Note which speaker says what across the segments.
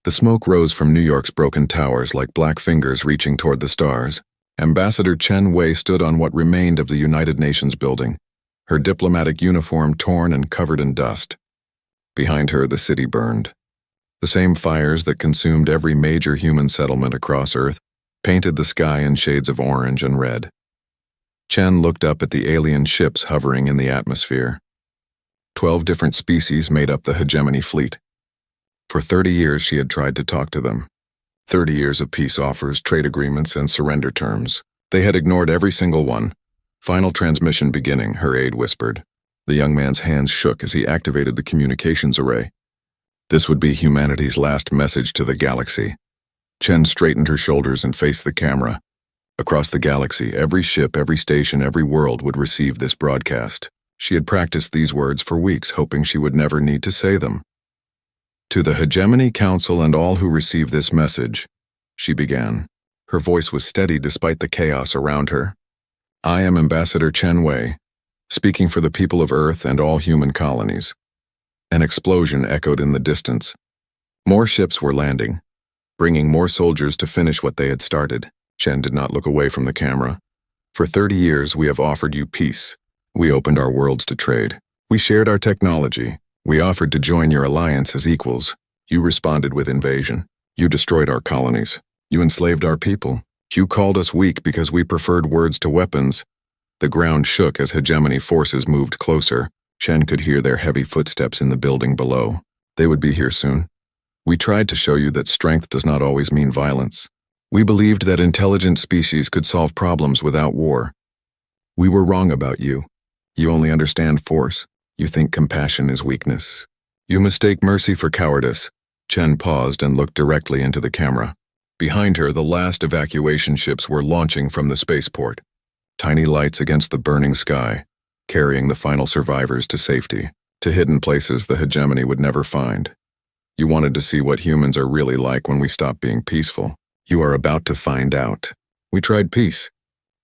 Speaker 1: The smoke rose from New York's broken towers like black fingers reaching toward the stars. Ambassador Chen Wei stood on what remained of the United Nations building, her diplomatic uniform torn and covered in dust. Behind her, the city burned. The same fires that consumed every major human settlement across Earth painted the sky in shades of orange and red. Chen looked up at the alien ships hovering in the atmosphere. 12 different species made up the hegemony fleet. For 30 years she had tried to talk to them. 30 years of peace offers, trade agreements, and surrender terms. They had ignored every single one. Final transmission beginning, her aide whispered. The young man's hands shook as he activated the communications array. This would be humanity's last message to the galaxy. Chen straightened her shoulders and faced the camera. Across the galaxy, every ship, every station, every world would receive this broadcast. She had practiced these words for weeks, hoping she would never need to say them. To the Hegemony Council and all who receive this message, she began. Her voice was steady despite the chaos around her. I am Ambassador Chen Wei, speaking for the people of Earth and all human colonies. An explosion echoed in the distance. More ships were landing, bringing more soldiers to finish what they had started. Chen did not look away from the camera. For 30 years, we have offered you peace. We opened our worlds to trade. We shared our technology. We offered to join your alliance as equals. You responded with invasion. You destroyed our colonies. You enslaved our people. You called us weak because we preferred words to weapons. The ground shook as hegemony forces moved closer. Chen could hear their heavy footsteps in the building below. They would be here soon. We tried to show you that strength does not always mean violence. We believed that intelligent species could solve problems without war. We were wrong about you. You only understand force. You think compassion is weakness. You mistake mercy for cowardice. Chen paused and looked directly into the camera. Behind her, the last evacuation ships were launching from the spaceport. Tiny lights against the burning sky, carrying the final survivors to safety, to hidden places the hegemony would never find. You wanted to see what humans are really like when we stop being peaceful. You are about to find out. We tried peace.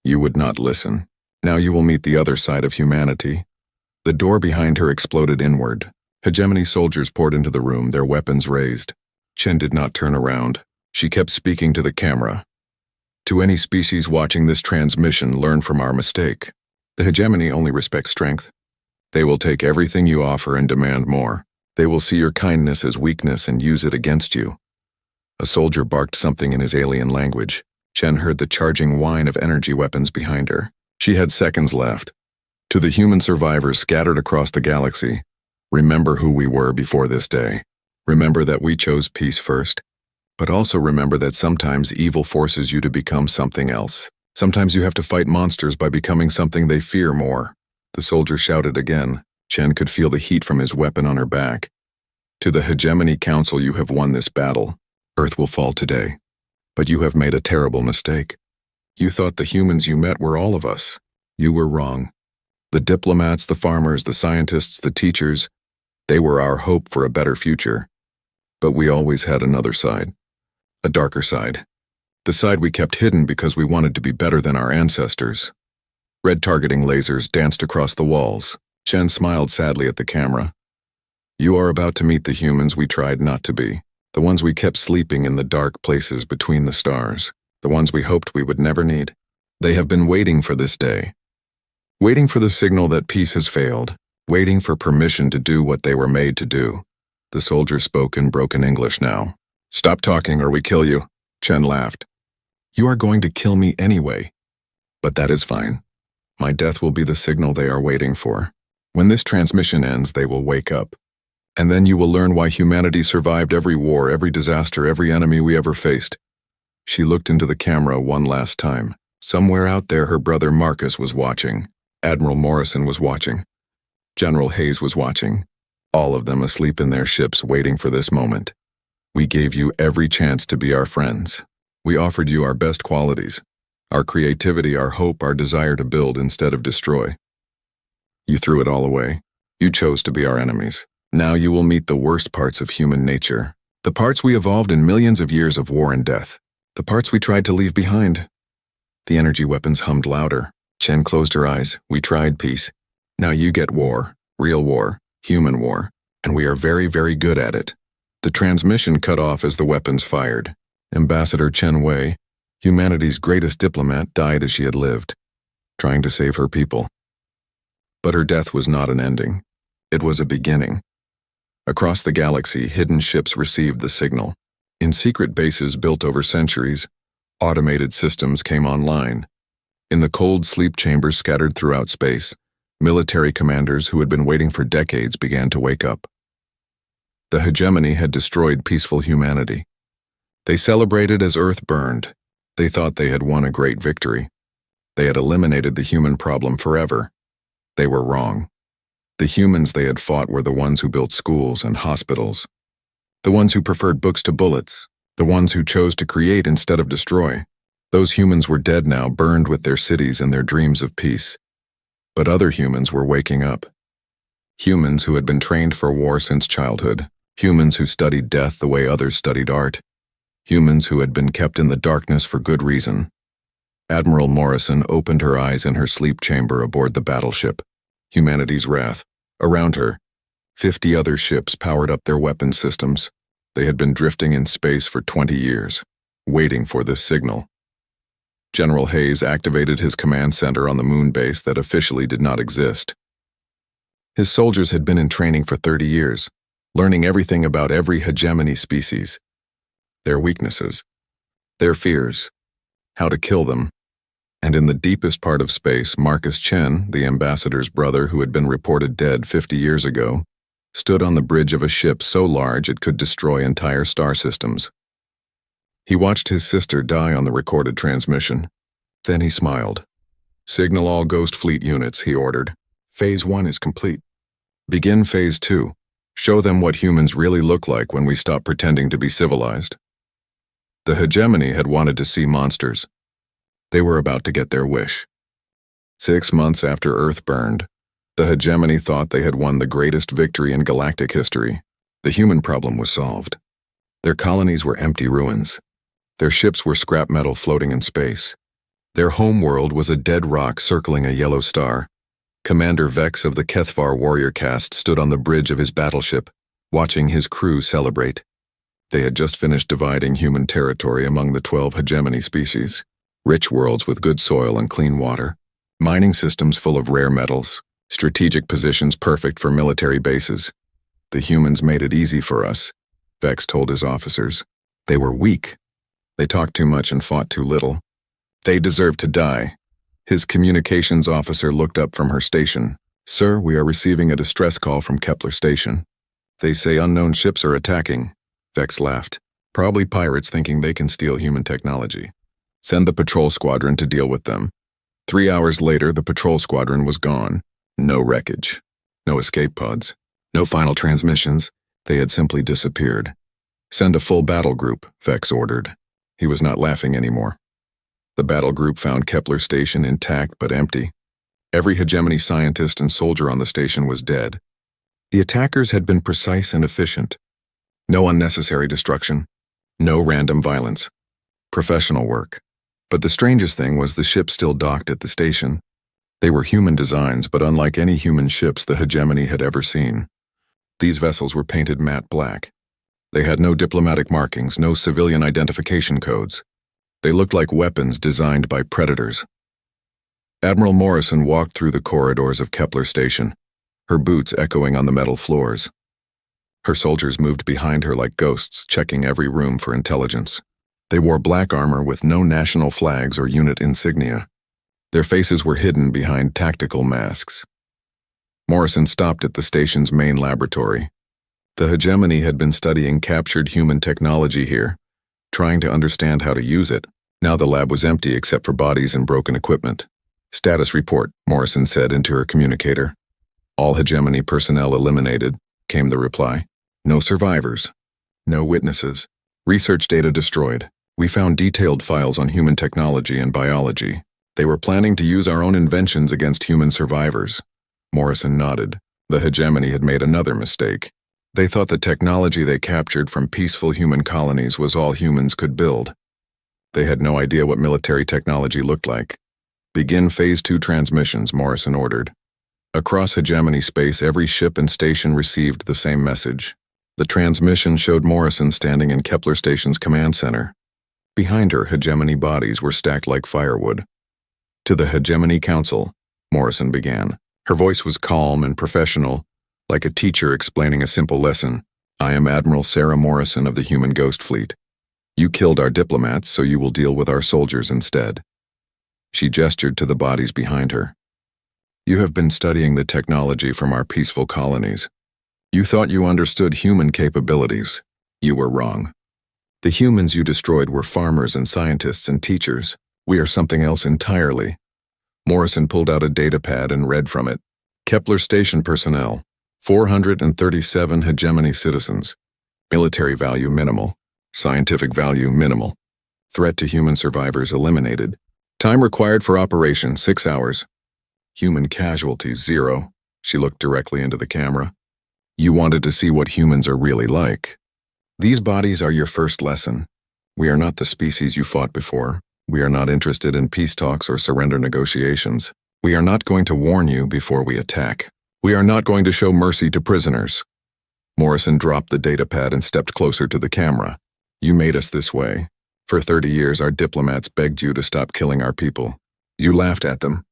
Speaker 1: You would not listen. Now you will meet the other side of humanity. The door behind her exploded inward. Hegemony soldiers poured into the room, their weapons raised. Chen did not turn around. She kept speaking to the camera. To any species watching this transmission, learn from our mistake. The hegemony only respects strength. They will take everything you offer and demand more. They will see your kindness as weakness and use it against you. A soldier barked something in his alien language. Chen heard the charging whine of energy weapons behind her. She had seconds left. To the human survivors scattered across the galaxy, remember who we were before this day. Remember that we chose peace first. But also remember that sometimes evil forces you to become something else. Sometimes you have to fight monsters by becoming something they fear more. The soldier shouted again. Chen could feel the heat from his weapon on her back. To the Hegemony Council, you have won this battle. Earth will fall today. But you have made a terrible mistake. You thought the humans you met were all of us. You were wrong. The diplomats, the farmers, the scientists, the teachers, they were our hope for a better future. But we always had another side. A darker side. The side we kept hidden because we wanted to be better than our ancestors. Red targeting lasers danced across the walls. Chen smiled sadly at the camera. You are about to meet the humans we tried not to be. The ones we kept sleeping in the dark places between the stars. The ones we hoped we would never need. They have been waiting for this day. Waiting for the signal that peace has failed. Waiting for permission to do what they were made to do. The soldier spoke in broken English now. Stop talking or we kill you. Chen laughed. You are going to kill me anyway. But that is fine. My death will be the signal they are waiting for. When this transmission ends, they will wake up. And then you will learn why humanity survived every war, every disaster, every enemy we ever faced. She looked into the camera one last time. Somewhere out there, her brother Marcus was watching. Admiral Morrison was watching. General Hayes was watching. All of them asleep in their ships waiting for this moment. We gave you every chance to be our friends. We offered you our best qualities. Our creativity, our hope, our desire to build instead of destroy. You threw it all away. You chose to be our enemies. Now you will meet the worst parts of human nature. The parts we evolved in millions of years of war and death. The parts we tried to leave behind. The energy weapons hummed louder. Chen closed her eyes. We tried peace. Now you get war. Real war. Human war. And we are very, very good at it. The transmission cut off as the weapons fired. Ambassador Chen Wei, humanity's greatest diplomat, died as she had lived, trying to save her people. But her death was not an ending. It was a beginning. Across the galaxy, hidden ships received the signal. In secret bases built over centuries, automated systems came online. In the cold sleep chambers scattered throughout space, military commanders who had been waiting for decades began to wake up. The hegemony had destroyed peaceful humanity. They celebrated as Earth burned. They thought they had won a great victory. They had eliminated the human problem forever. They were wrong. The humans they had fought were the ones who built schools and hospitals, the ones who preferred books to bullets, the ones who chose to create instead of destroy. Those humans were dead now, burned with their cities and their dreams of peace. But other humans were waking up. Humans who had been trained for war since childhood. Humans who studied death the way others studied art. Humans who had been kept in the darkness for good reason. Admiral Morrison opened her eyes in her sleep chamber aboard the battleship, humanity's wrath. Around her, 50 other ships powered up their weapon systems. They had been drifting in space for 20 years, waiting for this signal. General Hayes activated his command center on the moon base that officially did not exist. His soldiers had been in training for 30 years, learning everything about every hegemony species, their weaknesses, their fears, how to kill them. And in the deepest part of space, Marcus Chen, the ambassador's brother who had been reported dead 50 years ago, stood on the bridge of a ship so large it could destroy entire star systems. He watched his sister die on the recorded transmission. Then he smiled. "Signal all Ghost Fleet units," he ordered. "Phase 1 is complete. Begin Phase 2. Show them what humans really look like when we stop pretending to be civilized." The hegemony had wanted to see monsters. They were about to get their wish. 6 months after Earth burned, the hegemony thought they had won the greatest victory in galactic history. The human problem was solved. Their colonies were empty ruins. Their ships were scrap metal floating in space. Their home world was a dead rock circling a yellow star. Commander Vex of the Kethvar warrior caste stood on the bridge of his battleship, watching his crew celebrate. They had just finished dividing human territory among the 12 hegemony species. Rich worlds with good soil and clean water, mining systems full of rare metals, strategic positions perfect for military bases. "The humans made it easy for us," Vex told his officers. "They were weak. They talked too much and fought too little. They deserved to die." His communications officer looked up from her station. "Sir, we are receiving a distress call from Kepler Station. They say unknown ships are attacking." Vex laughed. "Probably pirates thinking they can steal human technology. Send the patrol squadron to deal with them." 3 hours later, the patrol squadron was gone. No wreckage. No escape pods. No final transmissions. They had simply disappeared. "Send a full battle group," Vex ordered. He was not laughing anymore. The battle group found Kepler Station intact but empty. Every hegemony scientist and soldier on the station was dead. The attackers had been precise and efficient. No unnecessary destruction. No random violence. Professional work. But the strangest thing was the ships still docked at the station. They were human designs, but unlike any human ships the hegemony had ever seen. These vessels were painted matte black. They had no diplomatic markings, no civilian identification codes. They looked like weapons designed by predators. Admiral Morrison walked through the corridors of Kepler Station, her boots echoing on the metal floors. Her soldiers moved behind her like ghosts, checking every room for intelligence. They wore black armor with no national flags or unit insignia. Their faces were hidden behind tactical masks. Morrison stopped at the station's main laboratory. The hegemony had been studying captured human technology here, trying to understand how to use it. Now the lab was empty except for bodies and broken equipment. "Status report," Morrison said into her communicator. "All hegemony personnel eliminated," came the reply. "No survivors. No witnesses. Research data destroyed. We found detailed files on human technology and biology. They were planning to use our own inventions against human survivors." Morrison nodded. The hegemony had made another mistake. They thought the technology they captured from peaceful human colonies was all humans could build. They had no idea what military technology looked like. "Begin Phase 2 transmissions," Morrison ordered. Across hegemony space, every ship and station received the same message. The transmission showed Morrison standing in Kepler Station's command center. Behind her, hegemony bodies were stacked like firewood. To the Hegemony Council, Morrison began. Her voice was calm and professional, like a teacher explaining a simple lesson. I am Admiral Sarah Morrison of the Human Ghost Fleet. You killed our diplomats, so you will deal with our soldiers instead. She gestured to the bodies behind her. You have been studying the technology from our peaceful colonies. You thought you understood human capabilities. You were wrong. The humans you destroyed were farmers and scientists and teachers. We are something else entirely. Morrison pulled out a data pad and read from it. Kepler Station personnel, 437 hegemony citizens. Military value minimal. Scientific value minimal. Threat to human survivors eliminated. Time required for operation 6 hours. Human casualties 0. She looked directly into the camera. You wanted to see what humans are really like. These bodies are your first lesson. We are not the species you fought before. We are not interested in peace talks or surrender negotiations. We are not going to warn you before we attack. We are not going to show mercy to prisoners. Morrison dropped the data pad and stepped closer to the camera. You made us this way. For 30 years, our diplomats begged you to stop killing our people. You laughed at them.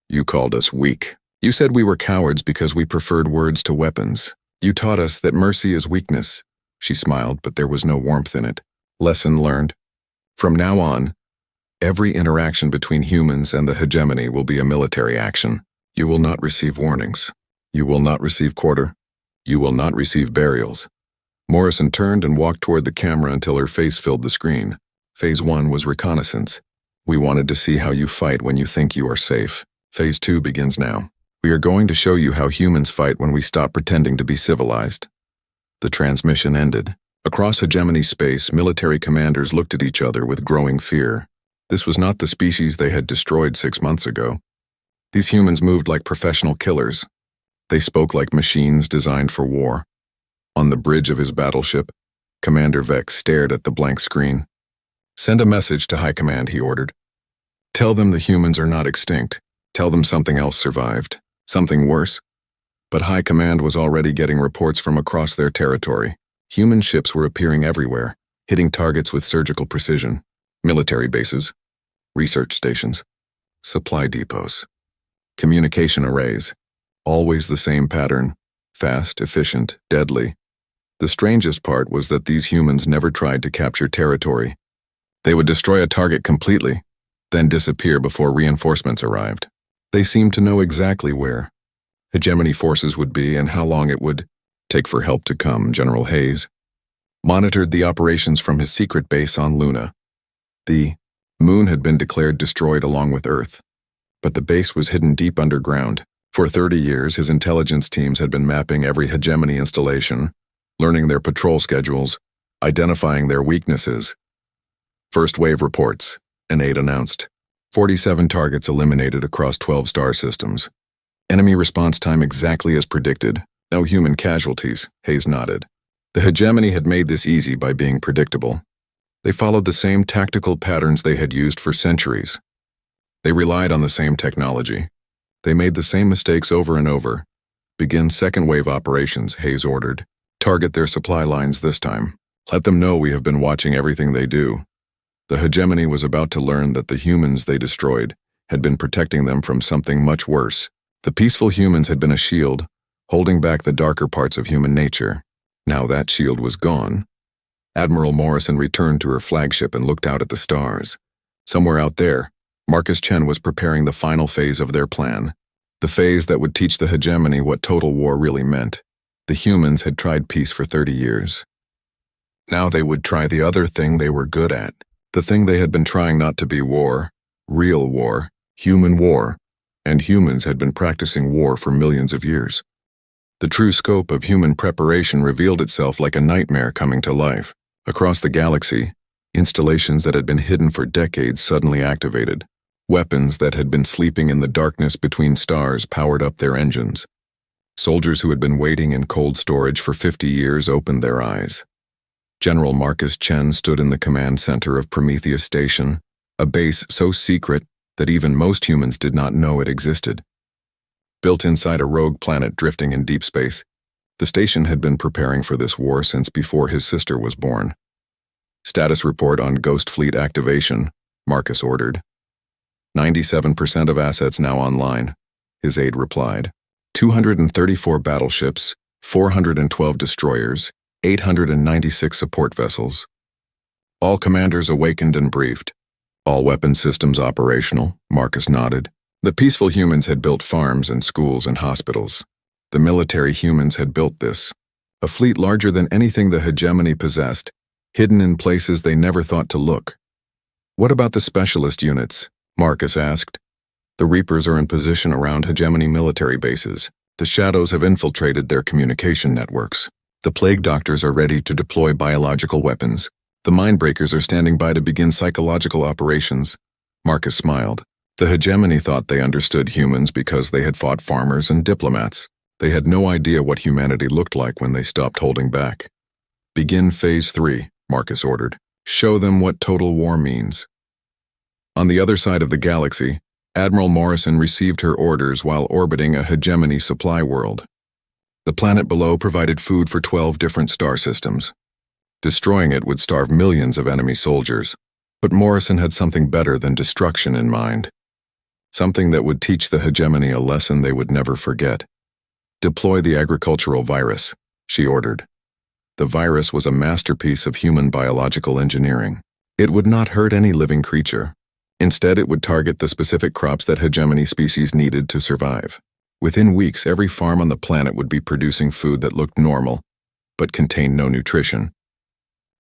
Speaker 1: You called us weak. You said we were cowards because we preferred words to weapons. You taught us that mercy is weakness. She smiled, but there was no warmth in it. Lesson learned. From now on, every interaction between humans and the hegemony will be a military action. You will not receive warnings. You will not receive quarter. You will not receive burials. Morrison turned and walked toward the camera until her face filled the screen. Phase 1 was reconnaissance. We wanted to see how you fight when you think you are safe. Phase 2 begins now. We are going to show you how humans fight when we stop pretending to be civilized. The transmission ended. Across hegemony space, military commanders looked at each other with growing fear. This was not the species they had destroyed 6 months ago. These humans moved like professional killers. They spoke like machines designed for war. On the bridge of his battleship, Commander Vex stared at the blank screen. Send a message to High Command, he ordered. Tell them the humans are not extinct. Tell them something else survived. Something worse. But High Command was already getting reports from across their territory. Human ships were appearing everywhere, hitting targets with surgical precision. Military bases, research stations, supply depots, communication arrays. Always the same pattern. Fast, efficient, deadly. The strangest part was that these humans never tried to capture territory. They would destroy a target completely, then disappear before reinforcements arrived. They seemed to know exactly where hegemony forces would be and how long it would take for help to come. General Hayes monitored the operations from his secret base on Luna. The moon had been declared destroyed along with Earth, but the base was hidden deep underground. For 30 years, his intelligence teams had been mapping every hegemony installation, learning their patrol schedules, identifying their weaknesses. First wave reports, an aide announced. 47 targets eliminated across 12 star systems. Enemy response time exactly as predicted. No human casualties, Hayes nodded. The hegemony had made this easy by being predictable. They followed the same tactical patterns they had used for centuries. They relied on the same technology. They made the same mistakes over and over. Begin second wave operations, Hayes ordered. Target their supply lines this time. Let them know we have been watching everything they do. The hegemony was about to learn that the humans they destroyed had been protecting them from something much worse. The peaceful humans had been a shield, holding back the darker parts of human nature. Now that shield was gone. Admiral Morrison returned to her flagship and looked out at the stars. Somewhere out there, Marcus Chen was preparing the final phase of their plan, the phase that would teach the hegemony what total war really meant. The humans had tried peace for 30 years. Now they would try the other thing they were good at, the thing they had been trying not to be war, real war, human war, and humans had been practicing war for millions of years. The true scope of human preparation revealed itself like a nightmare coming to life. Across the galaxy, installations that had been hidden for decades suddenly activated. Weapons that had been sleeping in the darkness between stars powered up their engines. Soldiers who had been waiting in cold storage for 50 years opened their eyes. General Marcus Chen stood in the command center of Prometheus Station, a base so secret that even most humans did not know it existed. Built inside a rogue planet drifting in deep space, The station had been preparing for this war since before his sister was born. Status report on Ghost Fleet activation, Marcus ordered. 97% of assets now online, his aide replied. 234 battleships, 412 destroyers, 896 support vessels. All commanders awakened and briefed. All weapon systems operational, Marcus nodded. The peaceful humans had built farms and schools and hospitals. The military humans had built this. A fleet larger than anything the hegemony possessed, hidden in places they never thought to look. What about the specialist units? Marcus asked. The Reapers are in position around hegemony military bases. The Shadows have infiltrated their communication networks. The Plague Doctors are ready to deploy biological weapons. The Mindbreakers are standing by to begin psychological operations. Marcus smiled. The hegemony thought they understood humans because they had fought farmers and diplomats. They had no idea what humanity looked like when they stopped holding back. Begin Phase 3, Marcus ordered. Show them what total war means. On the other side of the galaxy, Admiral Morrison received her orders while orbiting a hegemony supply world. The planet below provided food for 12 different star systems. Destroying it would starve millions of enemy soldiers, but Morrison had something better than destruction in mind. Something that would teach the hegemony a lesson they would never forget. Deploy the agricultural virus, she ordered. The virus was a masterpiece of human biological engineering. It would not hurt any living creature. Instead, it would target the specific crops that hegemony species needed to survive. Within weeks, every farm on the planet would be producing food that looked normal, but contained no nutrition.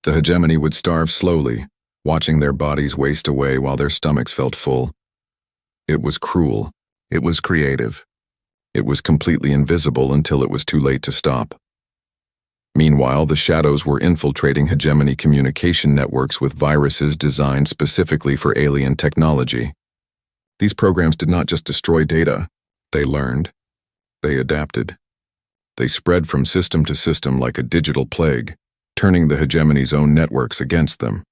Speaker 1: The hegemony would starve slowly, watching their bodies waste away while their stomachs felt full. It was cruel. It was creative. It was completely invisible until it was too late to stop. Meanwhile, the Shadows were infiltrating hegemony communication networks with viruses designed specifically for alien technology. These programs did not just destroy data. They learned. They adapted. They spread from system to system like a digital plague, turning the hegemony's own networks against them.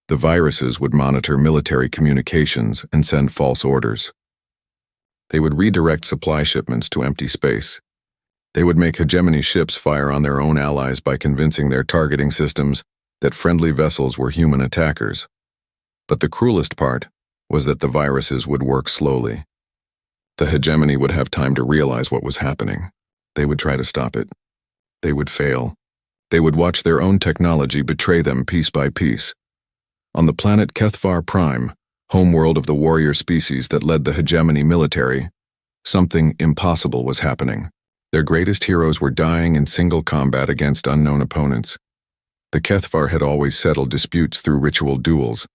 Speaker 1: The viruses would monitor military communications and send false orders. They would redirect supply shipments to empty space. They would make hegemony ships fire on their own allies by convincing their targeting systems that friendly vessels were human attackers. But the cruelest part was that the viruses would work slowly. The hegemony would have time to realize what was happening. They would try to stop it. They would fail. They would watch their own technology betray them piece by piece. On the planet Kethvar Prime, homeworld of the warrior species that led the hegemony military, something impossible was happening. Their greatest heroes were dying in single combat against unknown opponents. The Kethvar had always settled disputes through ritual duels.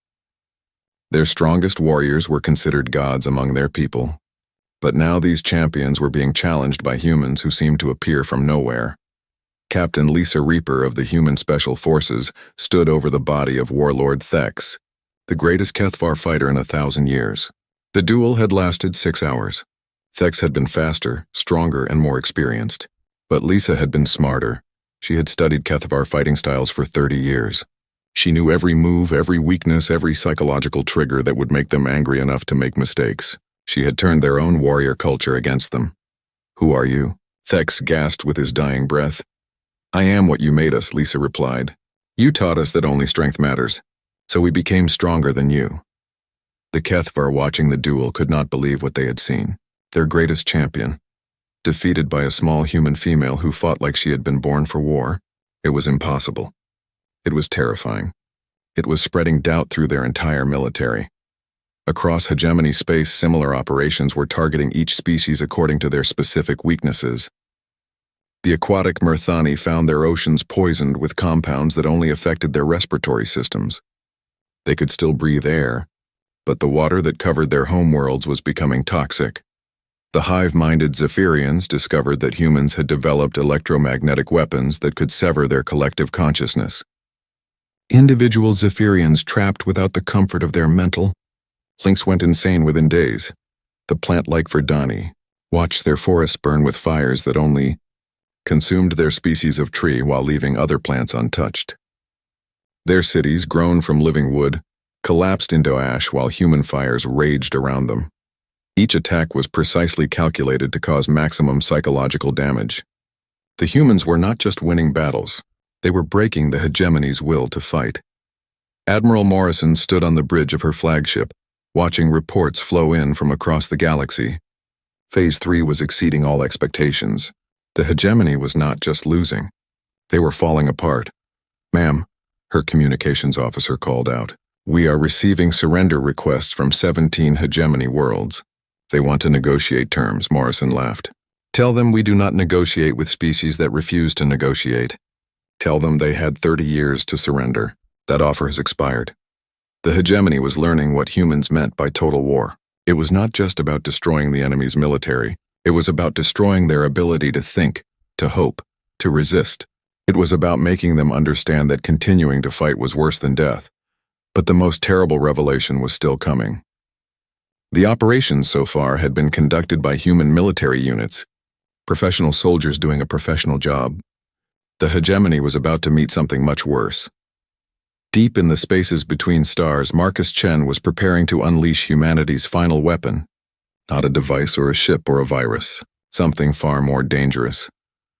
Speaker 1: Their strongest warriors were considered gods among their people. But now these champions were being challenged by humans who seemed to appear from nowhere. Captain Lisa Reaper of the Human Special Forces stood over the body of Warlord Thex, the greatest Kethvar fighter in 1,000 years. The duel had lasted 6 hours. Thex had been faster, stronger, and more experienced. But Lisa had been smarter. She had studied Kethvar fighting styles for 30 years. She knew every move, every weakness, every psychological trigger that would make them angry enough to make mistakes. She had turned their own warrior culture against them. "Who are you?" Thex gasped with his dying breath. "I am what you made us," Lisa replied. "You taught us that only strength matters, so we became stronger than you." The Kethvar watching the duel could not believe what they had seen. Their greatest champion, defeated by a small human female who fought like she had been born for war. It was impossible. It was terrifying. It was spreading doubt through their entire military. Across hegemony space, similar operations were targeting each species according to their specific weaknesses. The aquatic Murthani found their oceans poisoned with compounds that only affected their respiratory systems. They could still breathe air, but the water that covered their homeworlds was becoming toxic. The hive-minded Zephyrians discovered that humans had developed electromagnetic weapons that could sever their collective consciousness. Individual Zephyrians trapped without the comfort of their mental links went insane within days. The plant-like Verdani watched their forests burn with fires that only consumed their species of tree while leaving other plants untouched. Their cities, grown from living wood, collapsed into ash while human fires raged around them. Each attack was precisely calculated to cause maximum psychological damage. The humans were not just winning battles, they were breaking the hegemony's will to fight. Admiral Morrison stood on the bridge of her flagship, watching reports flow in from across the galaxy. Phase 3 was exceeding all expectations. The hegemony was not just losing. They were falling apart. "Ma'am," her communications officer called out, "we are receiving surrender requests from 17 hegemony worlds." "They want to negotiate terms," Morrison laughed. "Tell them we do not negotiate with species that refuse to negotiate. Tell them they had 30 years to surrender. That offer has expired." The hegemony was learning what humans meant by total war. It was not just about destroying the enemy's military. It was about destroying their ability to think, to hope, to resist. It was about making them understand that continuing to fight was worse than death. But the most terrible revelation was still coming. The operations so far had been conducted by human military units, professional soldiers doing a professional job. The hegemony was about to meet something much worse. Deep in the spaces between stars, Marcus Chen was preparing to unleash humanity's final weapon. Not a device or a ship or a virus, something far more dangerous.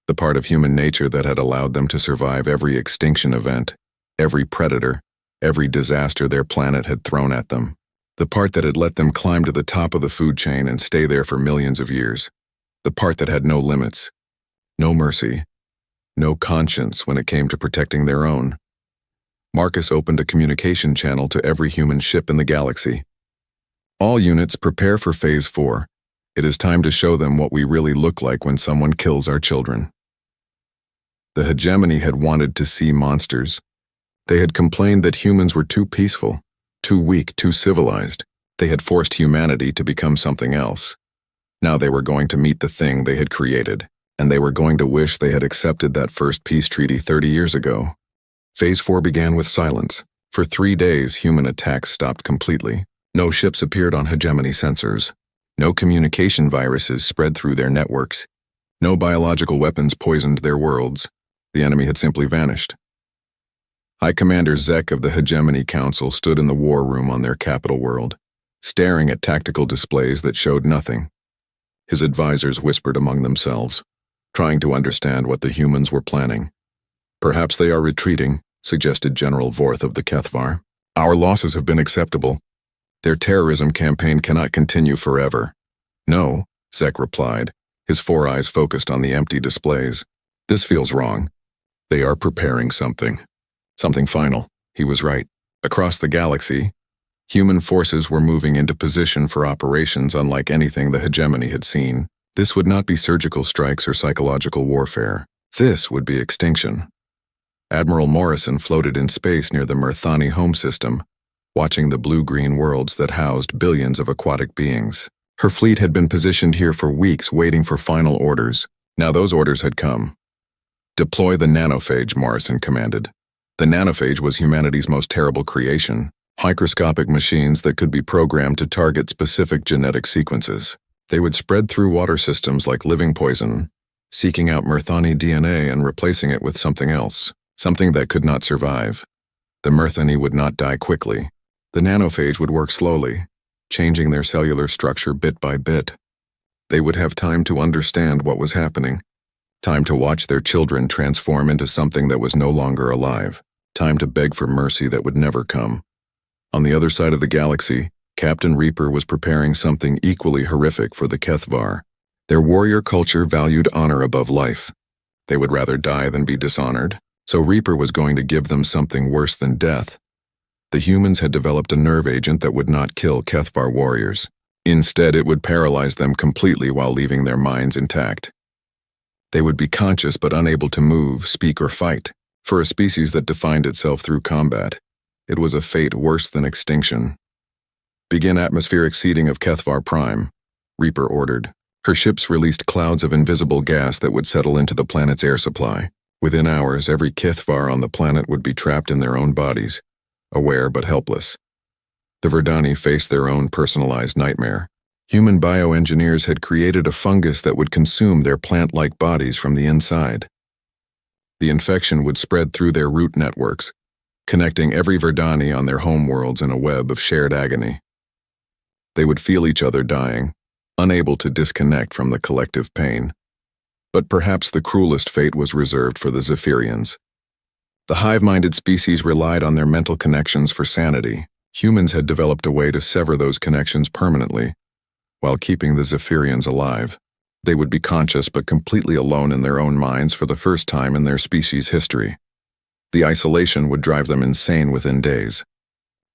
Speaker 1: The part of human nature that had allowed them to survive every extinction event, every predator, every disaster their planet had thrown at them. The part that had let them climb to the top of the food chain and stay there for millions of years. The part that had no limits, no mercy, no conscience when it came to protecting their own. Marcus opened a communication channel to every human ship in the galaxy. "All units, prepare for Phase 4. It is time to show them what we really look like when someone kills our children." The hegemony had wanted to see monsters. They had complained that humans were too peaceful, too weak, too civilized. They had forced humanity to become something else. Now they were going to meet the thing they had created, and they were going to wish they had accepted that first peace treaty 30 years ago. Phase 4 began with silence. For 3 days, human attacks stopped completely. No ships appeared on hegemony sensors. No communication viruses spread through their networks. No biological weapons poisoned their worlds. The enemy had simply vanished. High Commander Zek of the Hegemony Council stood in the war room on their capital world, staring at tactical displays that showed nothing. His advisors whispered among themselves, trying to understand what the humans were planning. "Perhaps they are retreating," suggested General Vorth of the Kethvar. "Our losses have been acceptable. Their terrorism campaign cannot continue forever." "No," Zek replied, his 4 eyes focused on the empty displays. "This feels wrong. They are preparing something. Something final." He was right. Across the galaxy, human forces were moving into position for operations unlike anything the hegemony had seen. This would not be surgical strikes or psychological warfare. This would be extinction. Admiral Morrison floated in space near the Murthani home system, watching the blue-green worlds that housed billions of aquatic beings. Her fleet had been positioned here for weeks waiting for final orders. Now those orders had come. "Deploy the nanophage," Morrison commanded. The nanophage was humanity's most terrible creation, microscopic machines that could be programmed to target specific genetic sequences. They would spread through water systems like living poison, seeking out Murthani DNA and replacing it with something else. Something that could not survive. The Murthani would not die quickly. The nanophage would work slowly, changing their cellular structure bit by bit. They would have time to understand what was happening. Time to watch their children transform into something that was no longer alive. Time to beg for mercy that would never come. On the other side of the galaxy, Captain Reaper was preparing something equally horrific for the Kethvar. Their warrior culture valued honor above life. They would rather die than be dishonored. So Reaper was going to give them something worse than death. The humans had developed a nerve agent that would not kill Kethvar warriors. Instead, it would paralyze them completely while leaving their minds intact. They would be conscious but unable to move, speak, or fight. For a species that defined itself through combat, it was a fate worse than extinction. "Begin atmospheric seeding of Kethvar Prime," Reaper ordered. Her ships released clouds of invisible gas that would settle into the planet's air supply. Within hours, every Kethvar on the planet would be trapped in their own bodies, aware but helpless. The Verdani faced their own personalized nightmare. Human bioengineers had created a fungus that would consume their plant-like bodies from the inside. The infection would spread through their root networks, connecting every Verdani on their homeworlds in a web of shared agony. They would feel each other dying, unable to disconnect from the collective pain. But perhaps the cruelest fate was reserved for the Zephyrians. The hive-minded species relied on their mental connections for sanity. Humans had developed a way to sever those connections permanently, while keeping the Zephyrians alive. They would be conscious but completely alone in their own minds for the first time in their species' history. The isolation would drive them insane within days.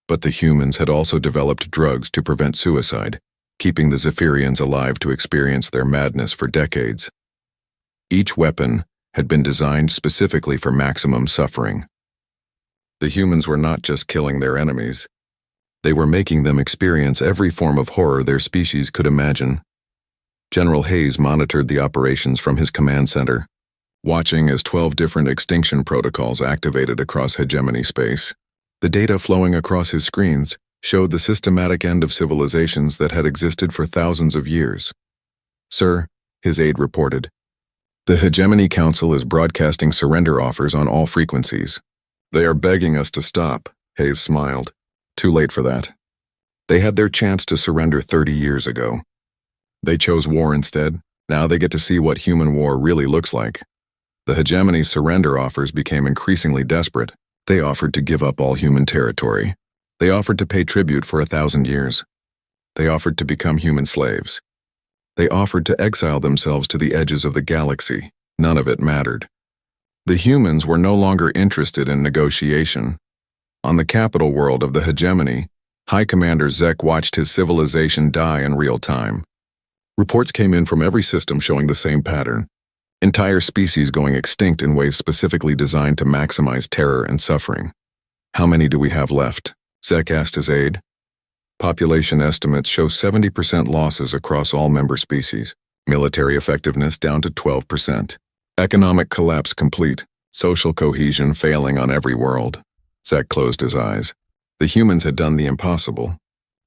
Speaker 1: But the humans had also developed drugs to prevent suicide, keeping the Zephyrians alive to experience their madness for decades. Each weapon had been designed specifically for maximum suffering. The humans were not just killing their enemies. They were making them experience every form of horror their species could imagine. General Hayes monitored the operations from his command center, watching as 12 different extinction protocols activated across hegemony space. The data flowing across his screens showed the systematic end of civilizations that had existed for thousands of years. "Sir," his aide reported, "the Hegemony Council is broadcasting surrender offers on all frequencies." "They are begging us to stop," Hayes smiled. "Too late for that. They had their chance to surrender 30 years ago. They chose war instead. Now they get to see what human war really looks like." The Hegemony's surrender offers became increasingly desperate. They offered to give up all human territory. They offered to pay tribute for 1,000 years. They offered to become human slaves. They offered to exile themselves to the edges of the galaxy. None of it mattered. The humans were no longer interested in negotiation. On the capital world of the Hegemony, High Commander Zek watched his civilization die in real time. Reports came in from every system showing the same pattern. Entire species going extinct in ways specifically designed to maximize terror and suffering. "How many do we have left?" Zek asked his aide. "Population estimates show 70% losses across all member species. Military effectiveness down to 12%. Economic collapse complete. Social cohesion failing on every world." Zek closed his eyes. The humans had done the impossible.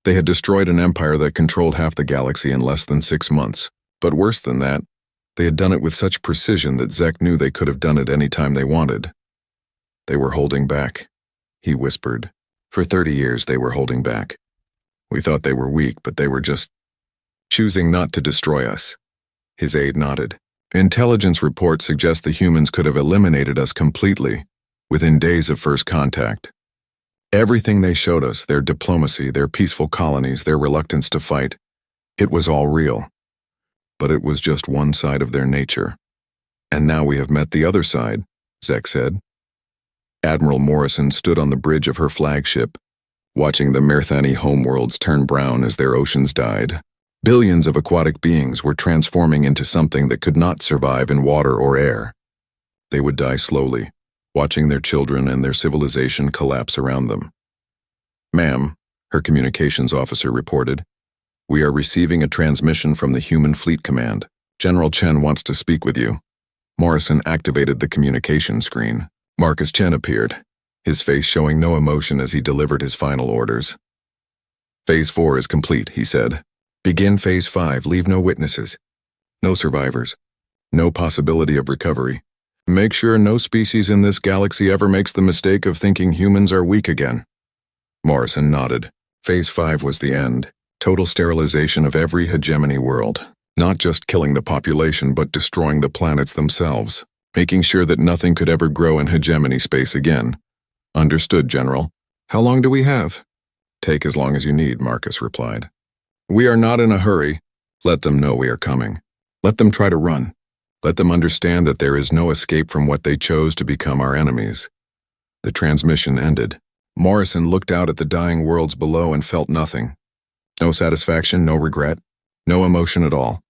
Speaker 1: They had destroyed an empire that controlled half the galaxy in less than 6 months. But worse than that, they had done it with such precision that Zek knew they could have done it any time they wanted. "They were holding back," he whispered. "For 30 years they were holding back. We thought they were weak, but they were just choosing not to destroy us." His aide nodded. "Intelligence reports suggest the humans could have eliminated us completely within days of first contact. Everything they showed us, their diplomacy, their peaceful colonies, their reluctance to fight, it was all real. But it was just one side of their nature. And now we have met the other side," Zek said. Admiral Morrison stood on the bridge of her flagship, watching the Mirthani homeworlds turn brown as their oceans died. Billions of aquatic beings were transforming into something that could not survive in water or air. They would die slowly, watching their children and their civilization collapse around them. "Ma'am," her communications officer reported, "we are receiving a transmission from the Human Fleet Command. General Chen wants to speak with you." Morrison activated the communication screen. Marcus Chen appeared, his face showing no emotion as he delivered his final orders. "Phase 4 is complete," he said. "Begin Phase 5, leave no witnesses. No survivors. No possibility of recovery. Make sure no species in this galaxy ever makes the mistake of thinking humans are weak again." Morrison nodded. Phase 5 was the end. Total sterilization of every hegemony world. Not just killing the population, but destroying the planets themselves. Making sure that nothing could ever grow in hegemony space again. "Understood, General. How long do we have?" "Take as long as you need," Marcus replied. "We are not in a hurry. Let them know we are coming. Let them try to run. Let them understand that there is no escape from what they chose to become our enemies." The transmission ended. Morrison looked out at the dying worlds below and felt nothing. No satisfaction, no regret, no emotion at all.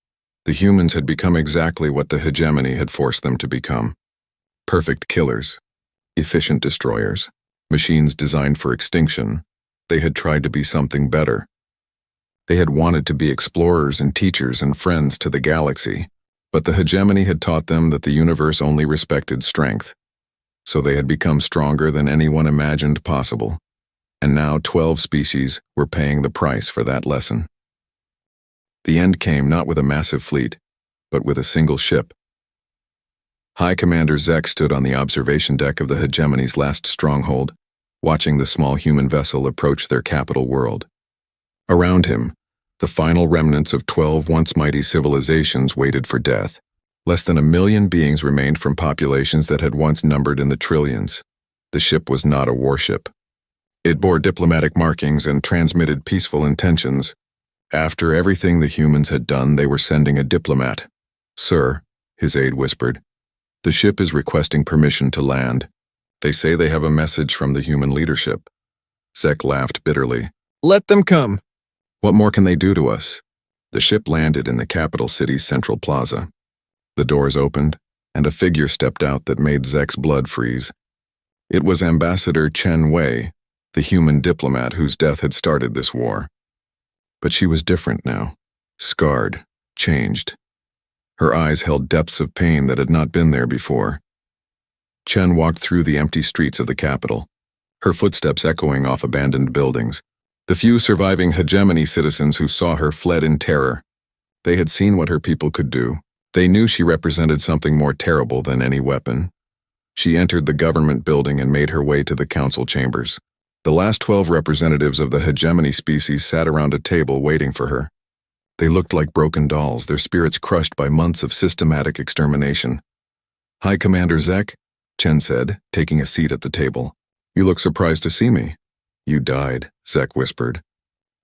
Speaker 1: The humans had become exactly what the hegemony had forced them to become. Perfect killers. Efficient destroyers. Machines designed for extinction. They had tried to be something better. They had wanted to be explorers and teachers and friends to the galaxy. But the hegemony had taught them that the universe only respected strength. So they had become stronger than anyone imagined possible. And now 12 species were paying the price for that lesson. The end came not with a massive fleet, but with a single ship. High Commander Zek stood on the observation deck of the hegemony's last stronghold, watching the small human vessel approach their capital world. Around him, the final remnants of 12 once mighty civilizations waited for death, Less than 1 million beings remained from populations that had once numbered in the trillions. The ship was not a warship. It bore diplomatic markings and transmitted peaceful intentions. After everything the humans had done, they were sending a diplomat. "Sir," his aide whispered, "the ship is requesting permission to land. They say they have a message from the human leadership." Zek laughed bitterly. "Let them come." "What more can they do to us?" The ship landed in the capital city's central plaza. The doors opened, and a figure stepped out that made Zek's blood freeze. It was Ambassador Chen Wei, the human diplomat whose death had started this war. But she was different now, scarred, changed. Her eyes held depths of pain that had not been there before. Chen walked through the empty streets of the capital, her footsteps echoing off abandoned buildings. The few surviving hegemony citizens who saw her fled in terror. They had seen what her people could do. They knew she represented something more terrible than any weapon. She entered the government building and made her way to the council chambers. The last 12 representatives of the hegemony species sat around a table waiting for her. They looked like broken dolls, their spirits crushed by months of systematic extermination. "High Commander Zek," Chen said, taking a seat at the table. "You look surprised to see me." "You died," Zek whispered.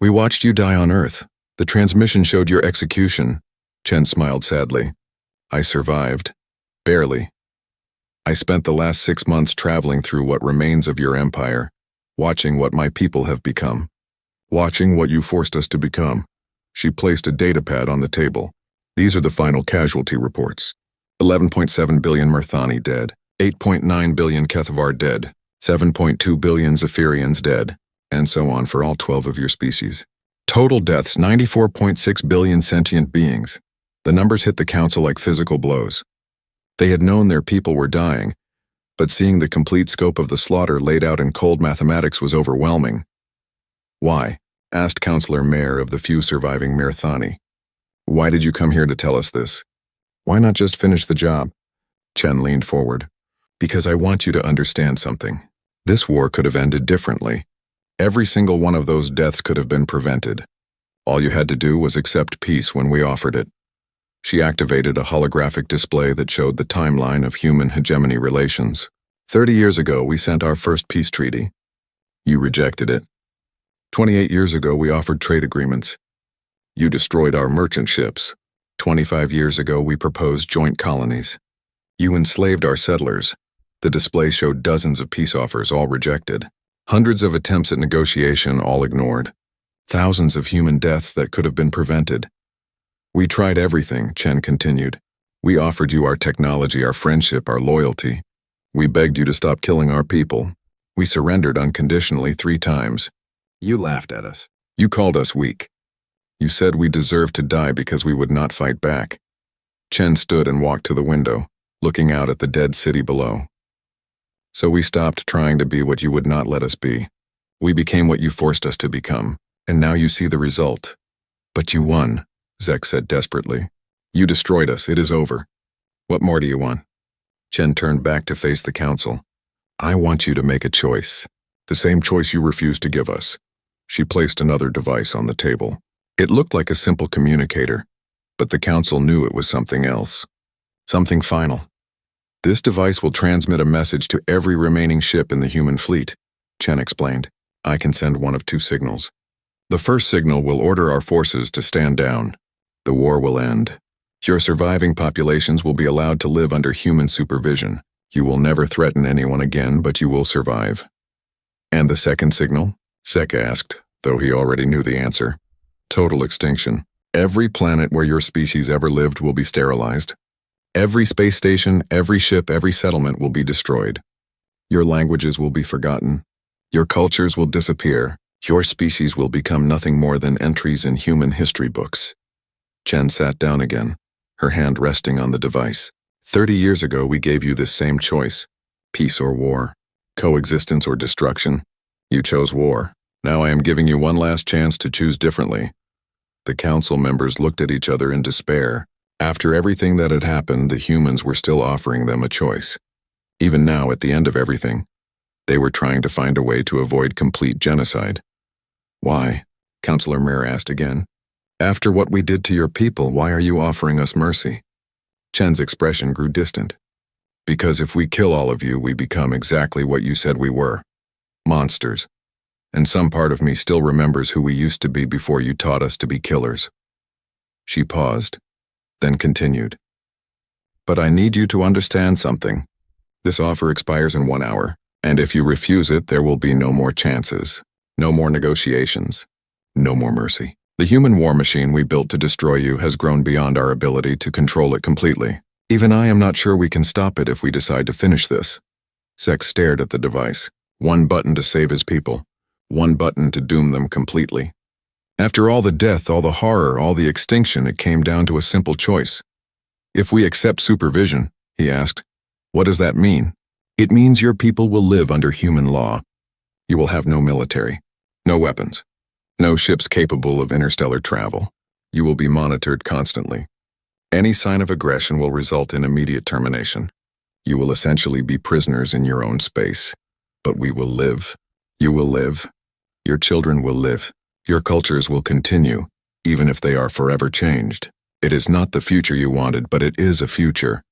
Speaker 1: "We watched you die on Earth. The transmission showed your execution." Chen smiled sadly. "I survived. Barely. I spent the last 6 months traveling through what remains of your empire, watching what my people have become. Watching what you forced us to become." She placed a datapad on the table. "These are the final casualty reports. 11.7 billion Murthani dead, 8.9 billion Kethavar dead, 7.2 billion Zephyrians dead, and so on for all 12 of your species. Total deaths 94.6 billion sentient beings." The numbers hit the council like physical blows. They had known their people were dying, but seeing the complete scope of the slaughter laid out in cold mathematics was overwhelming. "Why?" asked Councillor Mayer of the few surviving Murthani. "Why did you come here to tell us this? Why not just finish the job?" Chen leaned forward. "Because I want you to understand something. This war could have ended differently. Every single one of those deaths could have been prevented. All you had to do was accept peace when we offered it." She activated a holographic display that showed the timeline of human hegemony relations. 30 years ago, we sent our first peace treaty. You rejected it. 28 years ago, we offered trade agreements. You destroyed our merchant ships. 25 years ago, we proposed joint colonies. You enslaved our settlers. The display showed dozens of peace offers, all rejected. Hundreds of attempts at negotiation, all ignored. Thousands of human deaths that could have been prevented. "We tried everything," Chen continued. "We offered you our technology, our friendship, our loyalty. We begged you to stop killing our people. We surrendered unconditionally 3 times. You laughed at us. You called us weak. You said we deserved to die because we would not fight back." Chen stood and walked to the window, looking out at the dead city below. "So we stopped trying to be what you would not let us be. We became what you forced us to become, and now you see the result. But you won," Zek said desperately. "You destroyed us. It is over. What more do you want?" Chen turned back to face the council. "I want you to make a choice. The same choice you refused to give us." She placed another device on the table. It looked like a simple communicator, but the council knew it was something else. Something final. "This device will transmit a message to every remaining ship in the human fleet," Chen explained. "I can send one of 2 signals. The first signal will order our forces to stand down. The war will end. Your surviving populations will be allowed to live under human supervision. You will never threaten anyone again, but you will survive." "And the second signal?" Zek asked, though he already knew the answer. "Total extinction. Every planet where your species ever lived will be sterilized. Every space station, every ship, every settlement will be destroyed. Your languages will be forgotten. Your cultures will disappear. Your species will become nothing more than entries in human history books." Chen sat down again, her hand resting on the device. 30 years ago, we gave you this same choice. Peace or war. Coexistence or destruction. You chose war. Now I am giving you one last chance to choose differently. The council members looked at each other in despair. After everything that had happened, the humans were still offering them a choice. Even now, at the end of everything, they were trying to find a way to avoid complete genocide. "Why?" Councillor Mayer asked again. "After what we did to your people, why are you offering us mercy?" Chen's expression grew distant. Because if we kill all of you, we become exactly what you said we were. Monsters. And some part of me still remembers who we used to be before you taught us to be killers. She paused, then continued. But I need you to understand something. This offer expires in 1 hour, and if you refuse it, there will be no more chances, no more negotiations, no more mercy. The human war machine we built to destroy you has grown beyond our ability to control it completely. Even I am not sure we can stop it if we decide to finish this. Zek stared at the device. One button to save his people. One button to doom them completely. After all the death, all the horror, all the extinction, it came down to a simple choice. If we accept supervision, he asked, what does that mean? It means your people will live under human law. You will have no military, no weapons, no ships capable of interstellar travel. You will be monitored constantly. Any sign of aggression will result in immediate termination. You will essentially be prisoners in your own space. But we will live. You will live. Your children will live. Your cultures will continue, even if they are forever changed. It is not the future you wanted, but it is a future.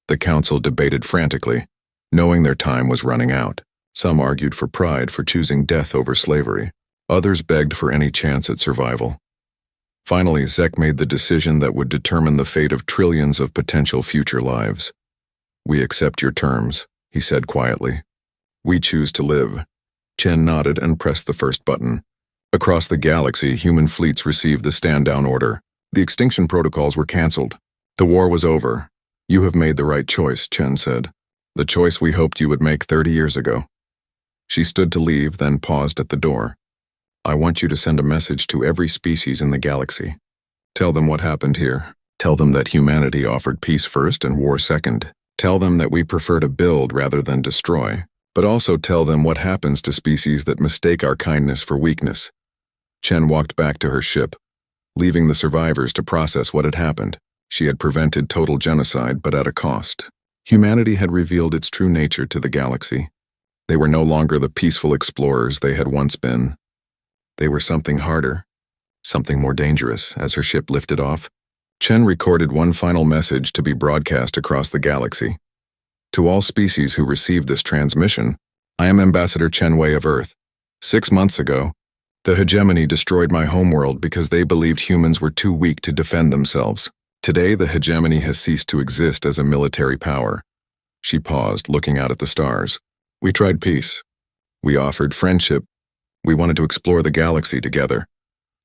Speaker 1: The council debated frantically, knowing their time was running out. Some argued for pride for choosing death over slavery. Others begged for any chance at survival. Finally, Zek made the decision that would determine the fate of trillions of potential future lives. We accept your terms, he said quietly. We choose to live. Chen nodded and pressed the first button. Across the galaxy, human fleets received the stand-down order. The extinction protocols were cancelled. The war was over. You have made the right choice, Chen said. The choice we hoped you would make 30 years ago. She stood to leave, then paused at the door. I want you to send a message to every species in the galaxy. Tell them what happened here. Tell them that humanity offered peace first and war second. Tell them that we prefer to build rather than destroy. But also tell them what happens to species that mistake our kindness for weakness. Chen walked back to her ship, leaving the survivors to process what had happened. She had prevented total genocide, but at a cost. Humanity had revealed its true nature to the galaxy. They were no longer the peaceful explorers they had once been. They were something harder, something more dangerous. As her ship lifted off, Chen recorded one final message to be broadcast across the galaxy. To all species who received this transmission, I am Ambassador Chen Wei of Earth. 6 months ago, the hegemony destroyed my homeworld because they believed humans were too weak to defend themselves. Today, the hegemony has ceased to exist as a military power. She paused, looking out at the stars. We tried peace. We offered friendship. We wanted to explore the galaxy together,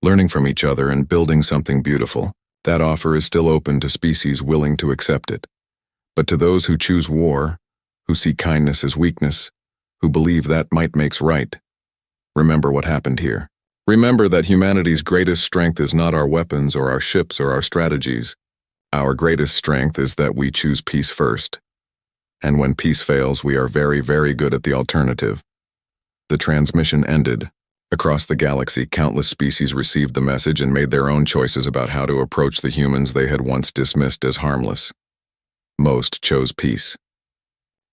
Speaker 1: learning from each other and building something beautiful. That offer is still open to species willing to accept it. But to those who choose war, who see kindness as weakness, who believe that might makes right, remember what happened here. Remember that humanity's greatest strength is not our weapons or our ships or our strategies. Our greatest strength is that we choose peace first. And when peace fails, we are very, very good at the alternative. The transmission ended. Across the galaxy, countless species received the message and made their own choices about how to approach the humans they had once dismissed as harmless. Most chose peace.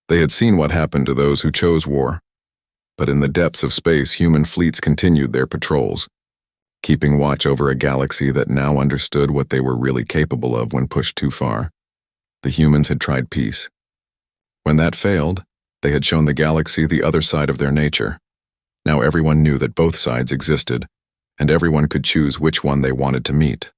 Speaker 1: They had seen what happened to those who chose war. But in the depths of space, human fleets continued their patrols, keeping watch over a galaxy that now understood what they were really capable of when pushed too far. The humans had tried peace. When that failed, they had shown the galaxy the other side of their nature. Now everyone knew that both sides existed, and everyone could choose which one they wanted to meet.